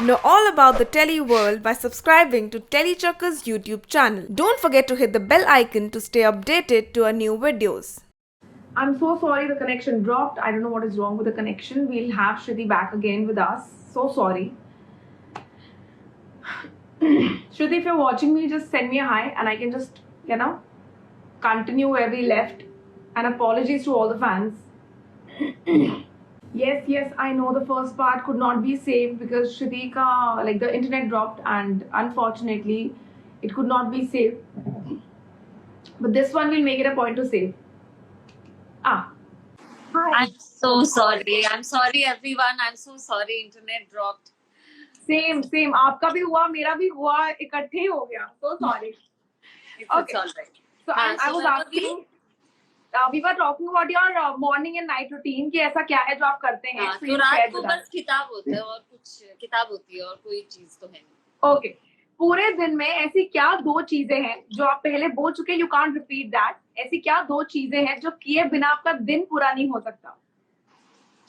Know all about the Telly world by subscribing to Telechucker's YouTube channel. Don't forget to hit the bell icon to stay updated to our new videos. I'm so sorry the connection dropped. I don't know what is wrong with the connection. We'll have Shruti back again with us. So sorry. Shruti, if you're watching me, just send me a hi and I can just, continue where we left. And apologies to all the fans. Yes, I know the first part could not be saved because Shruti ka, like the internet dropped and unfortunately it could not be saved. But this one will make it a point to save. Ah. Hi. I'm so sorry. I'm sorry, everyone. I'm so sorry. Internet dropped. Same. आपका भी हुआ, मेरा भी हुआ, इकट्ठे ही हो गया. So sorry. It's Okay. all right. So I was asking. We were talking about your morning and night routine कि ऐसा क्या है जो आप करते हैं. हाँ, तो रात को बस किताब होता है और कुछ किताब होती है और कोई चीज तो है नहीं. Okay. पूरे दिन में ऐसी क्या दो चीजें हैं जो आप पहले बोल चुके, यू कांट रिपीट दैट. ऐसी क्या दो चीजें हैं जो किए बिना आपका दिन पूरा नहीं हो सकता?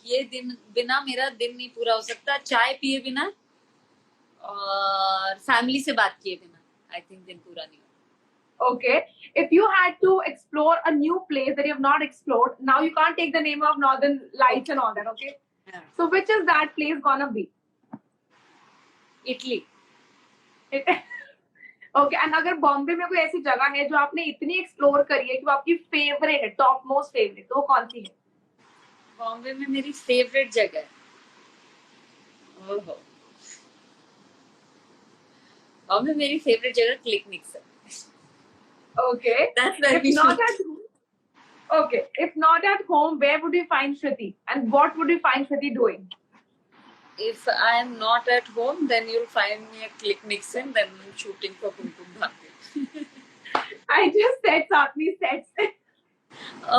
ये दिन बिना मेरा दिन नहीं पूरा हो सकता. चाय पिए बिना और फैमिली से बात किए बिना आई थिंक दिन पूरा नहीं. Okay. If you had to explore a new place that you have not explored, now you can't take the name of Northern Lights and all that, okay? Yeah. So which is that place gonna be? Italy. Okay, and अगर बॉम्बे में कोई ऐसी जगह है जो आपने इतनी explore करी है कि वो आपकी फेवरेट है, टॉप मोस्ट फेवरेट, तो वो कौन सी है? बॉम्बे में मेरी फेवरेट जगह है. ओहो. बॉम्बे में मेरी फेवरेट जगह क्लिकनिक्स है. Okay. That's where If not at home. Okay. If not at home, where would you find Shruti? And what would you find Shruti doing? If I am not at home, then you'll find me at Click Nixon, then shooting for Kumkum Bhagya. I just said Satni sets.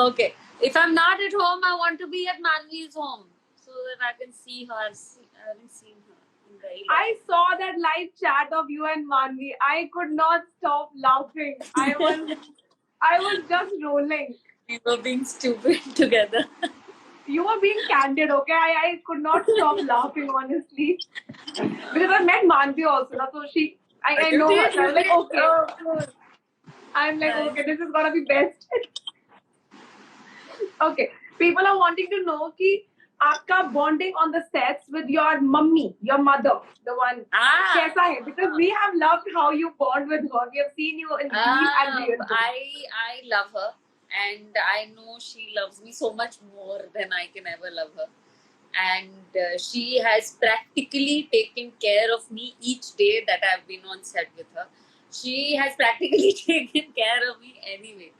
Okay. If I'm not at home, I want to be at Manvi's home so that I can see her. I haven't seen her in real life. I saw that live chat of you and Manvi. I could not stop laughing. I was just rolling. We were being stupid together. You were being candid, okay? I could not stop laughing, honestly. Because I met Manvi also, so I know her. So I'm like, okay. I'm like, okay, this is gonna be best. Okay. People are wanting to know कि आपका bonding on the sets with your mummy, your mother, the one, कैसा है? Because we have loved how you bond with her. We have seen you in Deep and Real. I love her. And I know she loves me so much more than I can ever love her. And she has practically taken care of me each day that I've been on set with her. She has practically taken care of me anyway.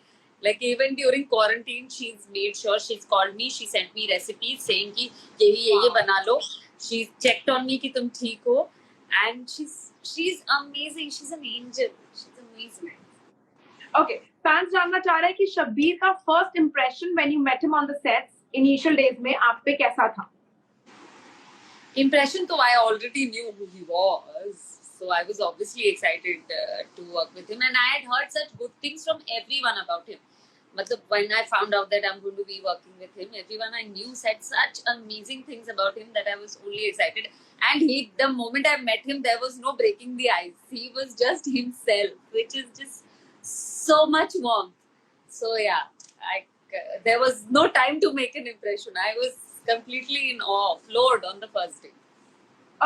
Like even during quarantine, she's made sure, she's called me, she sent me recipes saying कि ये बना लो. She's checked on me कि तुम ठीक हो. And she's amazing. She's an angel. She's amazing. Okay. Fans जानना चाह रहे हैं कि शब्बीर का first impression when you met him on the sets initial days में आप पे कैसा था? Impression तो I already knew who he was, so I was obviously excited to work with him, and I had heard such good things from everyone about him. मतलब when I found out that I'm going to be working with him, everyone I knew said such amazing things about him that I was only excited. And the moment I met him, there was no breaking the ice. He was just himself, which is just so much warmth. So yeah, there was no time to make an impression. I was completely in awe, floored on the first day.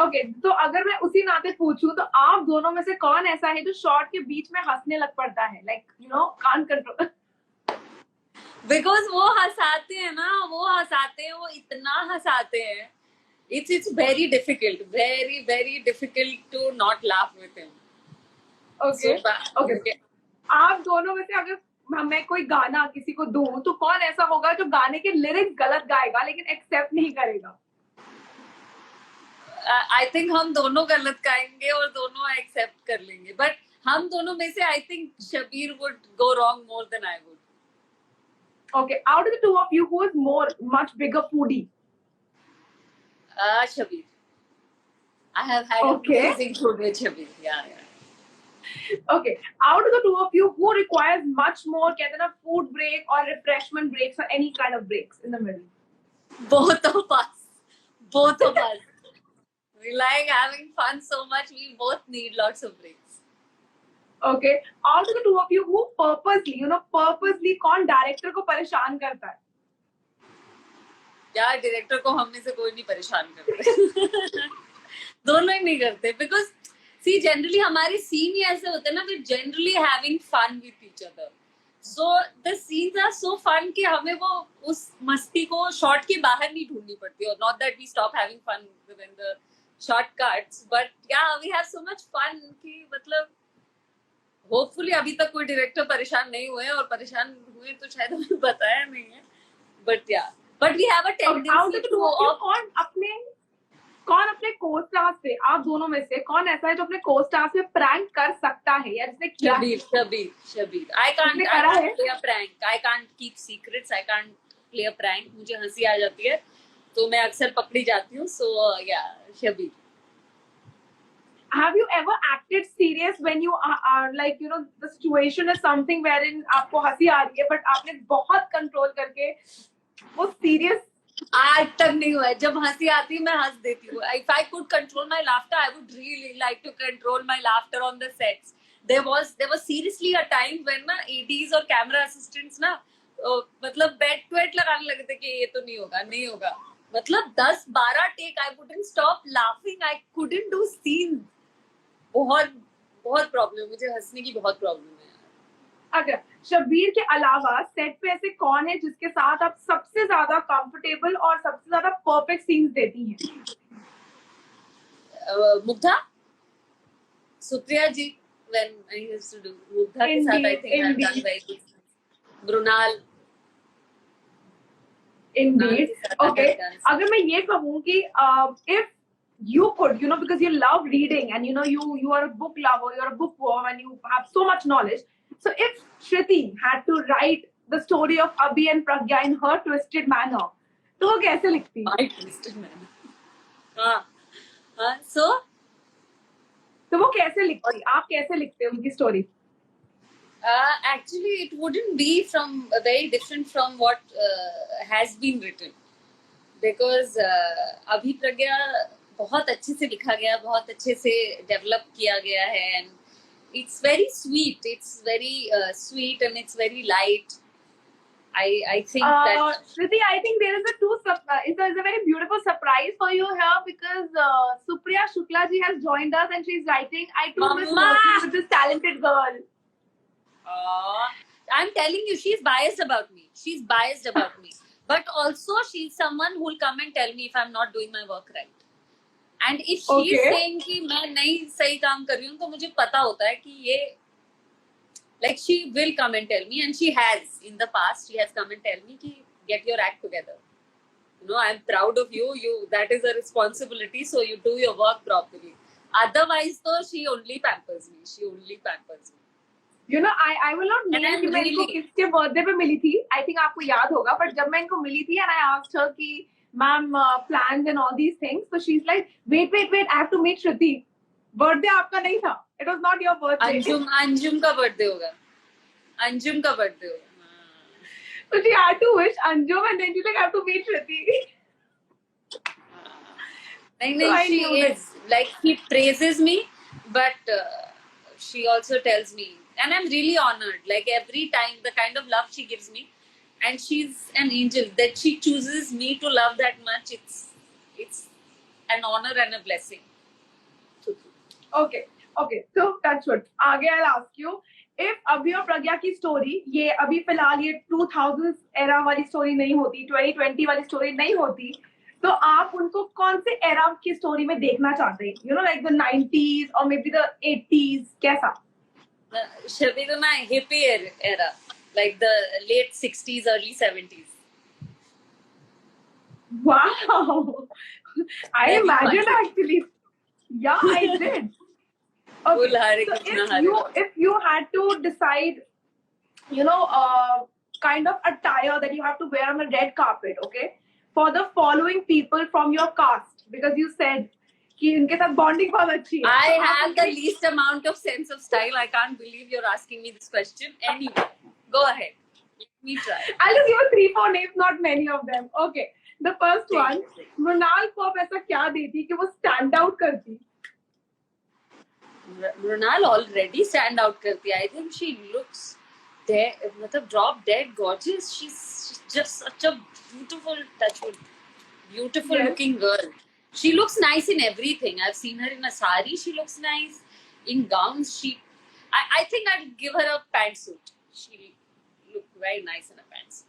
Okay, तो अगर मैं उसी नाते पूछूं तो आप दोनों में से कौन ऐसा है जो शॉट के बीच में हंसने लग पड़ता है? Like can't control. Because वो हंसाते हैं ना, वो इतना हंसाते हैं. It's very difficult, very difficult to not laugh with him. Okay. So, okay. आप दोनों में से अगर मैं कोई गाना किसी को दूं तो कौन ऐसा होगा जो गाने के लिरिक्स गलत गाएगा लेकिन एक्सेप्ट नहीं करेगा? I think हम दोनों गलत गाएंगे और दोनों एक्सेप्ट कर लेंगे. But हम दोनों में से I think Shabbir would go wrong more than I would. Okay, out of the two of you, who is much bigger foodie? Shabbir. I have had amazing food with Shabbir. Yeah. Okay, out of the two of you, who requires much more कहते हैं ना food break or refreshment breaks or any kind of breaks in the middle? Both of us. We like having fun so much. We both need lots of breaks. Okay. Out of the two of you, who purposely कौन director को परेशान करता है? यार director को हम में से कोई नहीं परेशान करते. दोनों ही नहीं करते because see generally हमारे सीन ही ऐसे होते हैं ना, we're generally having fun with each other. So the scenes are so fun कि हमें वो उस मस्ती को शॉट के बाहर नहीं ढूंढनी पड़ती. और not that we stop having fun when the short cuts, but yeah, we have so much fun कि मतलब होपफुली अभी तक कोई डायरेक्टर परेशान नहीं हुए, और परेशान हुए तो शायद हमें बताया नहीं है. बट या but we have a tendency to कौन अपने को-स्टार्स पे, आप दोनों में से कौन ऐसा है जो अपने को-स्टार्स पे प्रैंक कर सकता है या जिसने किया? Shabir. I can't play a prank. I can't keep secrets. I can't play a prank. मुझे हंसी आ जाती है तो मैं अक्सर पकड़ी जाती हूँ. So yeah, Shabir. Have you ever acted serious when you are like the situation is something wherein आपको हंसी आ रही है but आपने बहुत कंट्रोल करके वो serious? आज तक नहीं हुआ है. जब हंसी आती है मैं हंस देती हूँ. If I could control my laughter, I would really like to control my laughter on the sets. There was seriously a time when ना ADs और camera assistants ना मतलब बेट ट्वेट लगाने लगे थे कि ये तो नहीं होगा. मतलब 10-12 take I wouldn't stop laughing. I couldn't do scenes. बहुत प्रॉब्लम, मुझे हंसने की बहुत प्रॉब्लम है. अगर शब्बीर के अलावा सेट पे ऐसे कौन है जिसके साथ आप सबसे ज्यादा कंफर्टेबल और सबसे ज्यादा परफेक्ट सीन्स देती हैं? मुग्धा, सुप्रिया जी, when I used to do Mugdha के साथ I think I've done very good. ब्रुनाल. Indeed. Okay. अगर मैं ये कहूँ कि if you could, because you love reading and you are a book lover, you're a bookworm and you have so much knowledge. So if Shriti had to write the story of Abhi and Pragya in her twisted manner, तो वो कैसे लिखती? My twisted manner. हाँ. So तो वो कैसे लिखती? आप कैसे लिखते हो उनकी story? Actually, it wouldn't be very different from what has been written, because Abhi Pragya बहुत अच्छे से लिखा गया, बहुत अच्छे से डेवलप किया गया है, and it's very sweet. It's very sweet and it's very light. I think that Shriti, I think there is a very beautiful surprise for you here, because Supriya Shukla ji has joined us and she's writing, I too miss working with this talented girl. I'm telling you, she's biased about me. But also she's someone who will come and tell me if I'm not doing my work right. And if she is saying कि मैं नहीं सही काम कर रही हूँ, तो मुझे पता होता है कि ये like she will come and tell me, and she has in the past. She has come and tell me कि get your act together. I'm proud of you. That is a responsibility. So you do your work properly. Otherwise, तो she only pampers me. I will not name कि मैं इनको किसके birthday पे मिली थी. I think आपको याद होगा. But जब मैं इनको मिली थी and I asked her कि ma'am plans and all these things, so she's like, wait, I have to meet Shriti. Birthday आपका नहीं था. It was not your birthday. Anjum का birthday होगा. So she had to wish Anjum and then she's like, I have to meet Shriti. No, she is like, he praises me, but she also tells me, and I'm really honored. Like every time, the kind of love she gives me, and she's an angel that she chooses me to love that much. It's an honor and a blessing. Okay. So that's what. आगे I'll ask you, if अभी और प्रज्ञा की story, ये अभी फिलहाल ये 2000s era वाली story नहीं होती, 2020 वाली स्टोरी नहीं होती, तो आप उनको कौन से era की स्टोरी में देखना चाहते हैं? Like the 90s or maybe the 80s, कैसा? Shabir, my hippie era, like the late 60s, early 70s. Wow, I imagined actually. Yeah, I did. Okay. So if you had to decide, kind of attire that you have to wear on the red carpet, okay, for the following people from your cast, because you said कि उनके साथ bonding बहुत अच्छी है. I have the least amount of sense of style. I can't believe you're asking me this question. Anyway, go ahead. Let me try. I'll just give you 3-4 names, not many of them. Okay. The first Take one, it. Mrinal को आप ऐसा क्या देती कि वो stand out करती? Mrunal already stand out करती है. I think she looks मतलब drop dead gorgeous. She's just such a beautiful Yes. looking girl. She looks nice in everything. I've seen her in a sari. She looks nice in gowns. I think I'd give her a pantsuit. She look very nice in a pantsuit.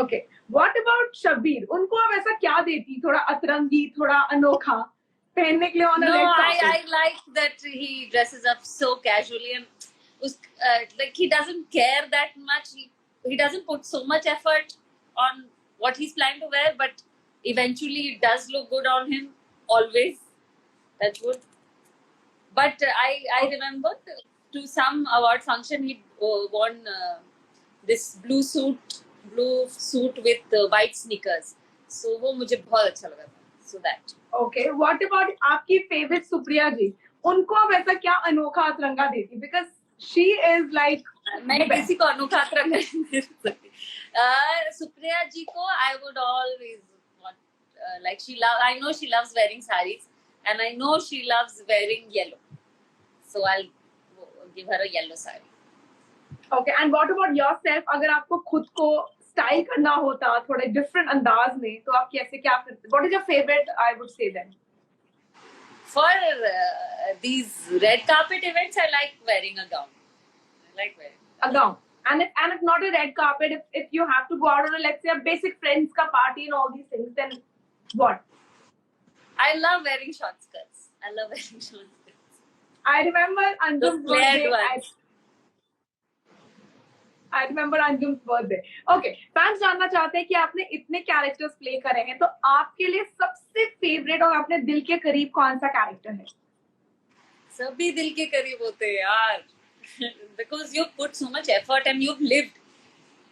Okay. What about Shabir? उनको आप ऐसा क्या देती? थोड़ा अतरंगी, थोड़ा अनोखा पहनने के लिए on a No, red carpet. I like that he dresses up so casually and like he doesn't care that much. He doesn't put so much effort on what he's planning to wear, but eventually it does look good on him. Always, that's good. But I remember to some award function he won this blue suit with white sneakers. So वो मुझे बहुत अच्छा लगा था. So that. Okay. What about आपकी favorite Supriya जी? उनको आप ऐसा क्या अनोखा अतरंगा देती? Because she is like मैं किसी को अनोखा अतरंगा नहीं दे सकती. सुप्रिया जी को I would always want like I know she loves wearing sarees and I know she loves wearing yellow. So I'll give her a yellow saree. Okay. And what about yourself? अगर आपको खुद को स्टाइल करना होता थोड़े different अंदाज में तो आप कैसे क्या करते? What is your favorite? I would say then. For these red carpet events, I like wearing a gown. I like wearing a gown. And if not a red carpet, if you have to go out on a, let's say, a basic friends ka party and all these things, then what? I love wearing short skirts. I love wearing short skirts. I remember Anjum's birthday. I remember Anjum's birthday. Okay, fans जानना चाहते हैं कि आपने इतने characters play करे हैं, तो आपके लिए सबसे favorite और अपने दिल के करीब कौन सा character है? सभी दिल के करीब होते हैं यार. Because you've put so much effort and you've lived.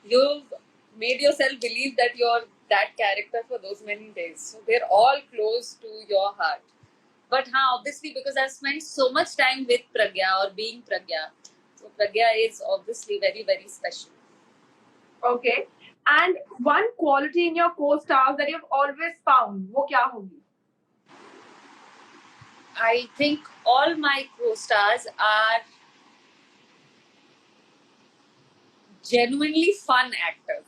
You've made yourself believe that you're that character for those many days. So they're all close to your heart. But obviously because I've spent so much time with Pragya or being Pragya, so Pragya is obviously very, very special. Okay. And one quality in your co-stars that you've always found, वो क्या होगी? I think all my co-stars are genuinely fun actors.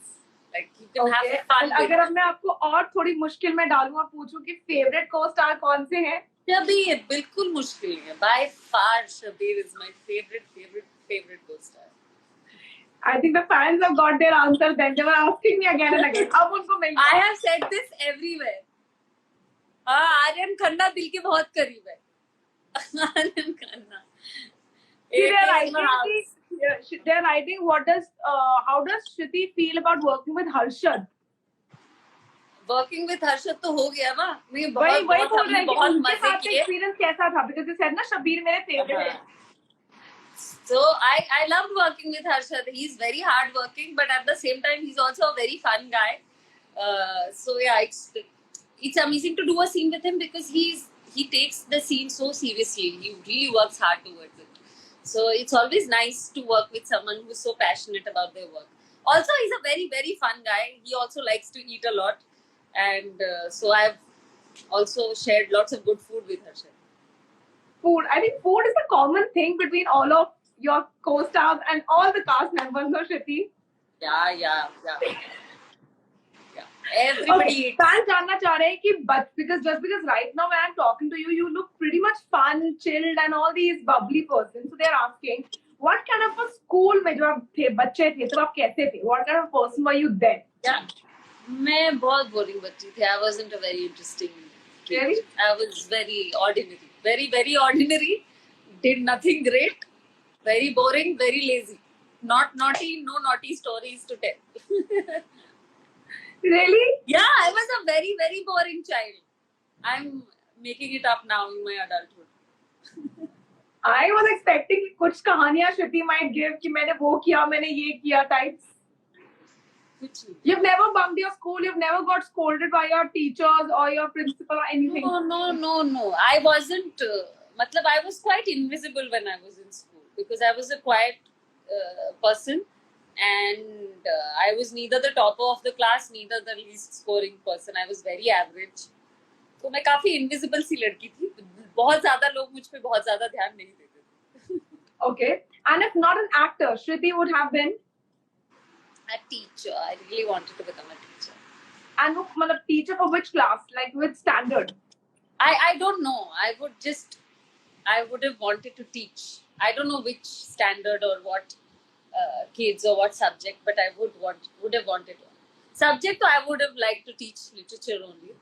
Like you can have fun. अगर अब मैं आपको और थोड़ी मुश्किल में डालूं और पूछूं कि फेवरेट को-स्टार कौन से हैं? शबीर बिल्कुल मुश्किल है. By far, Shabir is my favorite co-star. I think the fans have got their answer. Then they were asking me again and again. अब उनको मिल गया. I have said this everywhere. Aryan Khanna दिल के बहुत करीब है. Aryan Khanna. They're writing how does Shriti feel about working with Harshad? Working with Harshad तो हो गया ना. मैं वही बोल रहे हैं कि बहुत उनके मजे साथ किए. एक्सपीरियंस कैसा था? Because you said ना शबीर मेरे फेवरेट है. So I loved working with Harshad. He's very hard working, but at the same time he's also a very fun guy. So yeah, it's amazing to do a scene with him because he takes the scene so seriously. He really works hard towards it. So it's always nice to work with someone who's so passionate about their work. Also, he's a very, very fun guy. He also likes to eat a lot. And so I've also shared lots of good food with Harshad. Food. I think food is a common thing between all of your co-stars and all the cast members, no, Shriti? Yeah. Everybody eats. Fans जानना चाह रहे हैं कि because right now when I'm talking to you, you look pretty much fun, chilled, and all these bubbly persons. So they're asking, what kind of a school में जो आप थे, बच्चे थे, तो आप कैसे थे? What kind of person were you then? Yeah, मैं बहुत boring बच्ची थी. I wasn't a very interesting kid. Really? I was very ordinary. Very, very ordinary. Did nothing great. Very boring, very lazy. Not naughty, no naughty stories to tell. Really? Yeah, I was a very, very boring child. I'm making it up now in my adulthood. I was expecting कि कुछ कहानियाँ Shriti might give कि मैंने वो किया, मैंने ये किया types. You've never bunked your school. You've never got scolded by your teachers or your principal or anything. No. I wasn't. I was quite invisible when I was in school because I was a quiet person and I was neither the topper of the class, neither the least scoring person. I was very average. तो मैं काफी invisible सी लड़की थी. बहुत ज्यादा लोग मुझ पे बहुत ज्यादा ध्यान नहीं देते थे. Okay. And if not an actor, Shriti would have been A teacher. I really wanted to become a teacher. and मतलब teacher for which class? Like which standard? I don't know. I would have wanted to teach. I don't know which standard or what kids or what subject, but I would have wanted one. Subject, I would have liked to teach literature only.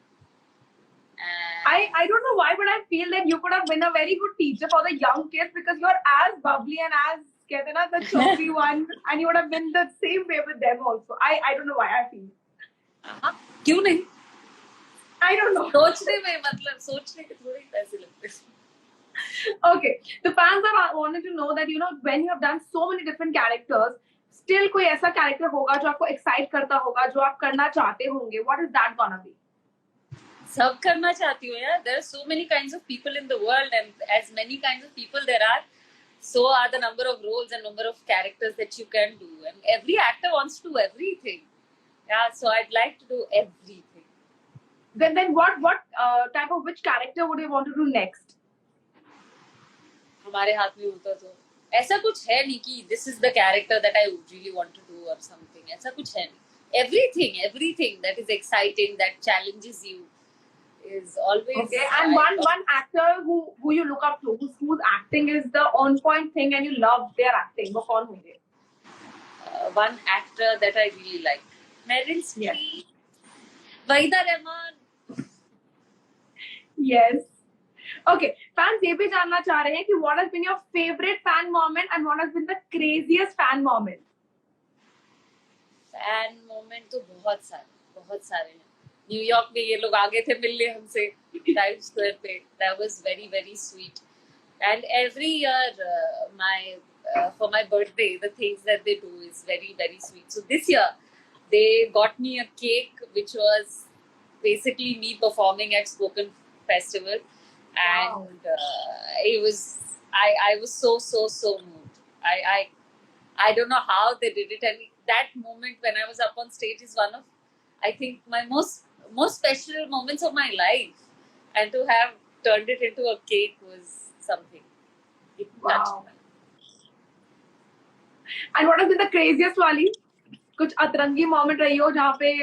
And I don't know why, but I feel that you could have been a very good teacher for the young kids because you're as bubbly and as कहते हैं ना the chubby one, and you would have been the same way with them also. I don't know why I feel. क्यों नहीं? I don't know. सोचने में मतलब सोचने के थोड़े ही पैसे लगते हैं. Okay, the fans are wanted to know that when you have done so many different characters, still कोई ऐसा character होगा जो आपको excite करता होगा, जो आप करना चाहते होंगे. What is that gonna be? सब करना चाहती हूँ यार. There are so many kinds of people in the world, and as many kinds of people there are, so are the number of roles and number of characters that you can do. And every actor wants to do everything. Yeah, so I'd like to do everything. Then what type of which character would you want to do next? हमारे हाथ में होता तो ऐसा कुछ है नहीं कि this is the character that I really want to do or something. ऐसा कुछ है नहीं. Everything that is exciting, that challenges you, is always Okay, and one actor who you look up to, whose acting is the on point thing and you love their acting, वो कौन होंगे? One actor that I really like, Meryl Streep, Waheeda Rehman. Yes. Okay, fans ये भी जानना चाह रहे हैं कि what has been your favorite fan moment and what has been the craziest fan moment? Fan moment तो बहुत सारे हैं. न्यूयॉर्क में ये लोग आगे थे मिलने हमसे टाइम स्क्वायर पे. That was very very sweet. And every year for my birthday, the things that they do is very very sweet. So this year they got me a cake which was basically me performing at Spoken Festival. Wow. And it was I was so moved. I don't know how they did it, and that moment when I was up on stage is one of, I think, my most special moments of my life, and to have turned it into a cake was something. It touched me. And what has been the craziest वाली? कुछ अतरंगी moment रही हो जहाँ पे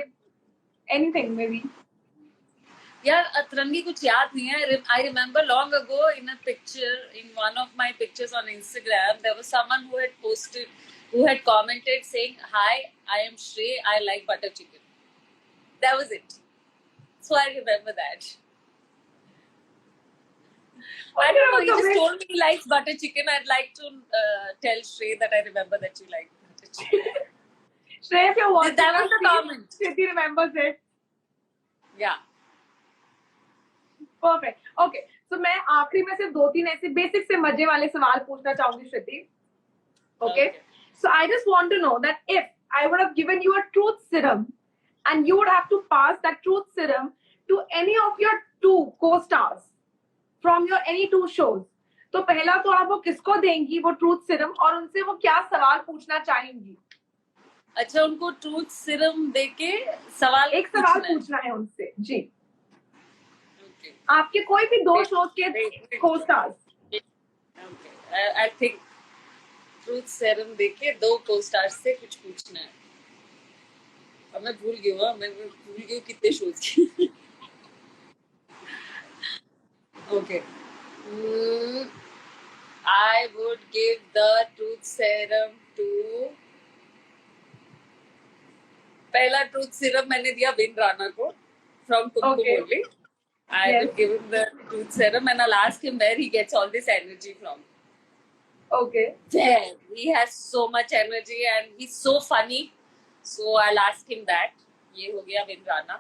anything maybe? यार अतरंगी कुछ याद नहीं है. I remember long ago in a picture, in one of my pictures on Instagram, there was someone who had commented saying, "Hi, I am Shrey. I like butter chicken." That was it. So I remember that. I don't know. He just told me he likes butter chicken. I'd like to tell Shrey that I remember that you like butter chicken. Shrey, if you're watching, that was the comment. Shriti remembers it. Yeah. Perfect. Okay. So मैं आखिरी में सिर्फ 2-3 ऐसे basic से मजे वाले सवाल पूछना चाहूंगी श्रुति. Okay. So I just want to know that if I would have given you a truth serum and you would have to pass that truth serum to any of your 2 co-stars from your any 2 shows, तो पहला तो आप वो किसको देंगी वो truth serum और उनसे वो क्या सवाल पूछना चाहेंगी? अच्छा, उनको truth serum देके एक सवाल पूछना है उनसे. जी. आपके कोई भी 2 शोज के co-stars. Okay. I think truth serum देके 2 co-stars से कुछ पूछना है. अब मैं भूल गई कितने शोज की. Okay. I would give the truth serum to, पहला truth serum मैंने दिया विन राणा को from Tumkum only. I would give him the truth serum and I'll ask him where he gets all this energy from. Okay. There. He has so much energy and he's so funny. So I'll ask him that. ये हो गया win Rana.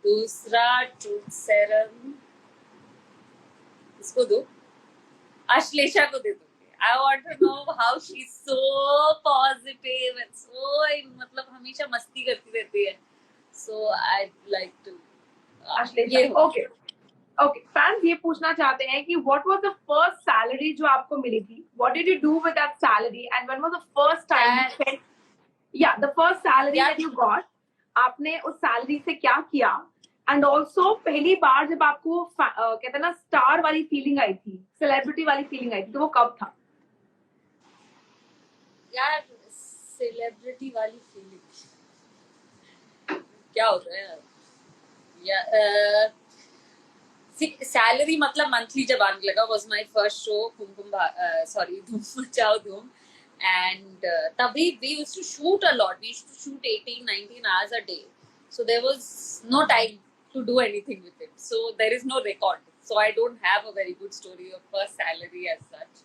दूसरा truth serum इसको दो, अश्लेषा को दे दूंगी. I want to know how she's so positive and so मतलब हमेशा मस्ती करती रहती है. So I'd like to. Ashlesha. Okay. Fans ये पूछना चाहते हैं कि what was the first salary जो आपको मिली थी? What did you do with that salary? And when was the first time you spent Yeah, the first salary Yeah. that you got, आपने उस सैलरी से क्या किया, एंड ऑल्सो पहली बार जब आपको कहते हैं ना स्टार वाली फीलिंग आई थी, सेलिब्रिटी वाली फीलिंग आई थी, तो वो कब था? यार सेलिब्रिटी वाली फीलिंग क्या होता है यार? सैलरी मतलब मंथली जब आने लगा was my first show धूम मचाओ धूम, and तभी we used to shoot a lot. We used to shoot 18-19 hours a day, so there was no time to do anything with it, so there is no record, so I don't have a very good story of first salary as such.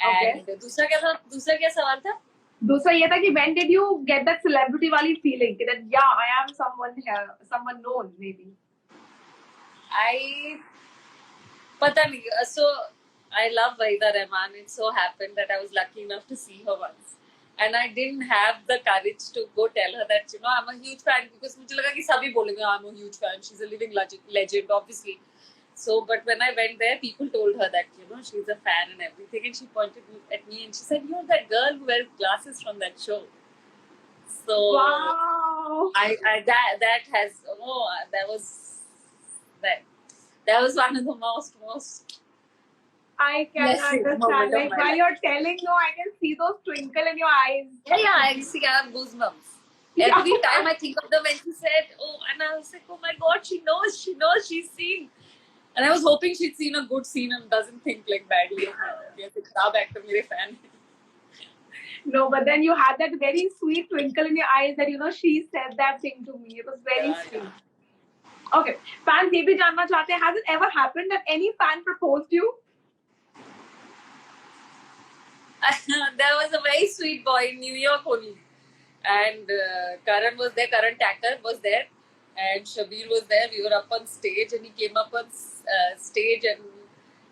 And दूसरा क्या सवाल था? दूसरा ये था कि when did you get that celebrity वाली feeling that yeah I am someone here, someone known maybe? पता नहीं. So I love Waheeda Rehman. It so happened that I was lucky enough to see her once, and I didn't have the courage to go tell her that I'm a huge fan, because मुझे लगा कि सभी बोलेंगे I'm a huge fan. She's a living legend, obviously. So, but when I went there, people told her that she's a fan and everything, and she pointed at me and she said, "You're that girl who wears glasses from that show." So wow, that was one of the most I can understand. Like while you're telling, no, I can see those twinkle in your eyes. Yeah, I see. I have goosebumps. Every time I think of them when she said, "Oh," and I was like, "Oh my God, she knows, she's seen." And I was hoping she'd seen a good scene and doesn't think like badly of me. Yes, it's a actor, मेरे fan. No, but then you had that very sweet twinkle in your eyes that she said that thing to me. It was very sweet. Yeah. Okay, fans ये भी जानना चाहते हैं, has it ever happened that any fan proposed you? There was a very sweet boy in New York only, and Karan was there. Karan Tacker was there, and Shabir was there. We were up on stage, and he came up on stage, and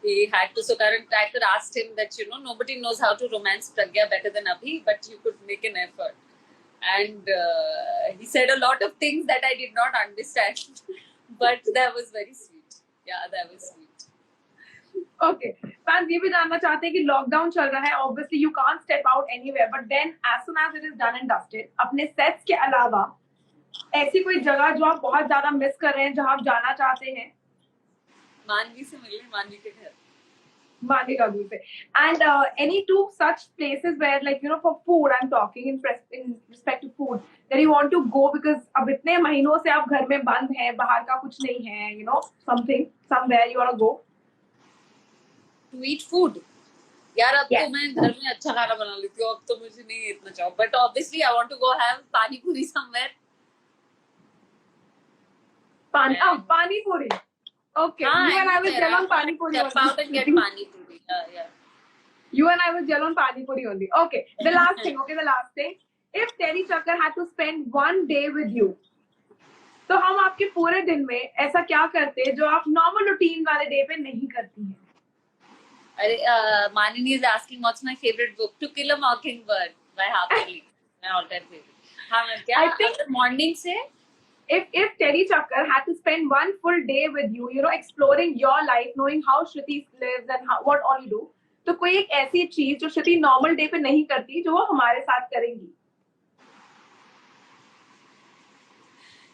he had to. So Karan Tacker asked him that nobody knows how to romance Pragya better than Abhi, but you could make an effort. And he said a lot of things that I did not understand, but that was very sweet. Yeah, that was sweet. Okay, fans ये भी जानना चाहते हैं कि lockdown चल रहा है, obviously you can't step out anywhere, but then as soon as it is done and dusted, अपने sets के अलावा ऐसी कोई जगह जो आप बहुत ज्यादा मिस कर रहे हैं, जहां आप जाना चाहते हैं? मानवी से मिलने, मानवी के घर, मानवी का दूर से. And any two such places where like for food I'm talking in respect to food that you want to go because अब इतने महीनों से आप घर में बंद हैं, बाहर का कुछ नहीं है, somewhere you want to go? To eat food. यार अब तो मैं घर में अच्छा खाना बना लेती हूँ, अब तो मुझे नहीं इतना चाहो, but obviously I want to go have pani puri somewhere. Pani puri. Okay, you and I will gel on pani puri. Step out and get pani puri. Yeah. You and I will gel on pani puri only. Okay, the last thing. If Terry Chakkar had to spend one day with you, तो हम आपके पूरे दिन में ऐसा क्या करते हैं जो आप नॉर्मल रूटीन वाले डे पे नहीं करती हैं? Manini is asking what's my favorite book. To Kill a Mockingbird by Harper Lee. My all-time favorite. I think morning से if Terry Chakkar had to spend one full day with you, exploring your life, knowing how Shruti lives and what all you do, तो कोई एक ऐसी चीज जो श्रुति normal day पे नहीं करती जो वो हमारे साथ करेंगी?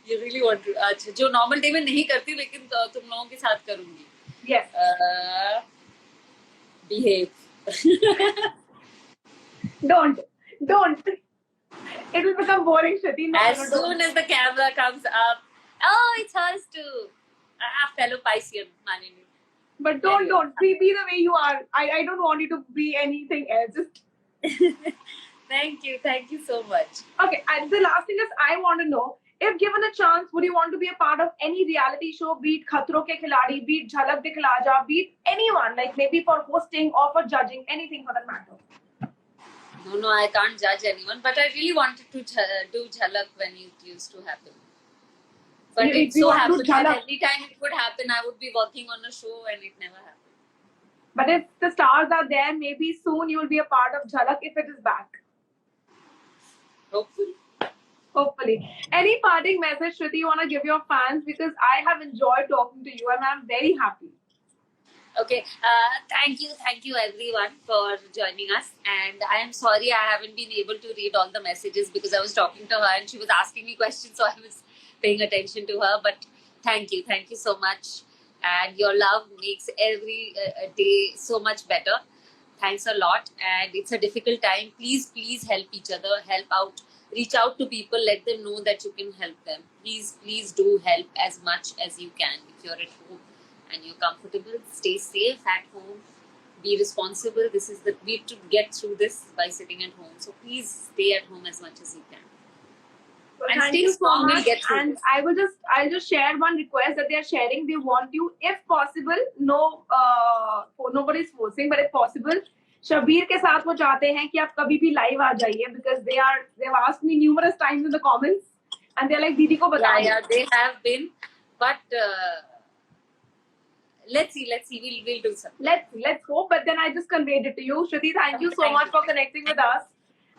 You really want to? अच्छा, जो नॉर्मल डे में नहीं करती लेकिन तुम लोगों के साथ करूंगी. Yes. Behave. Don't. It will become boring, Shruti. As soon as the camera comes up, oh, it's hers too. Fellow Piscean, Manini. But don't. Be the way you are. I don't want you to be anything else. Just. Thank you so much. Okay, and the last thing is I want to know, if given a chance, would you want to be a part of any reality show, be it Khatron Ke Khiladi, be it Jhalak Dikhla Ja, be it anyone, like maybe for hosting or for judging, anything for that matter? No, I can't judge anyone, but I really wanted to do Jhalak when it used to happen. But it so happened that every time it would happen, I would be working on a show and it never happened. But if the stars are there, maybe soon you will be a part of Jhalak if it is back. Hopefully. Any parting message, Shruti, you want to give your fans? Because I have enjoyed talking to you and I'm very happy. Okay. Thank you everyone for joining us. And I am sorry I haven't been able to read all the messages because I was talking to her and she was asking me questions, so I was paying attention to her. But thank you so much. And your love makes every day so much better. Thanks a lot. And it's a difficult time. Please help each other. Help out. Reach out to people. Let them know that you can help them. Please do help as much as you can. If you're at home and you're comfortable, stay safe at home. Be responsible. This is the we have to get through this by sitting at home. So please stay at home as much as you can. Well, And thank stay you so strong. We'll much. get through And this. I'll just share one request that they are sharing. They want you, if possible, nobody's forcing, but if possible, Shabir के साथ वो चाहते हैं कि आप कभी भी live आ जाइए, because they've asked me numerous times in the comments and they're like दीदी को बता दो. Yeah, they have been, but let's see. We'll do something. Let's hope. But then I just conveyed it to you, Shruti. Thank you so much for connecting with us.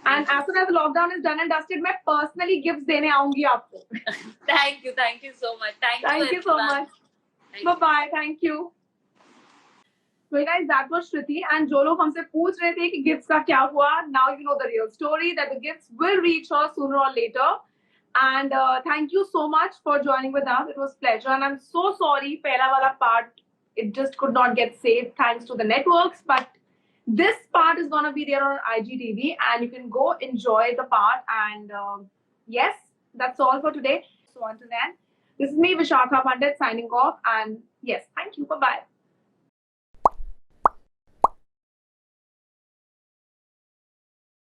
And as soon as the lockdown is done and dusted, मैं personally gifts देने आऊंगी आपको. Thank you so much. Thank you so everyone. much. Thank you. Bye. Thank you. So guys, that was Shruti, and जो लोग हमसे पूछ रहे थे कि gifts का क्या हुआ, now you know the real story, that the gifts will reach her sooner or later. And thank you so much for joining with us. It was pleasure, and I'm so sorry, पहला वाला part, it just could not get saved thanks to the networks, but this part is gonna be there on IGTV, and you can go enjoy the part. And yes, that's all for today. So until then, this is me, Vishakha Pandit, signing off. And yes, thank you. Bye bye.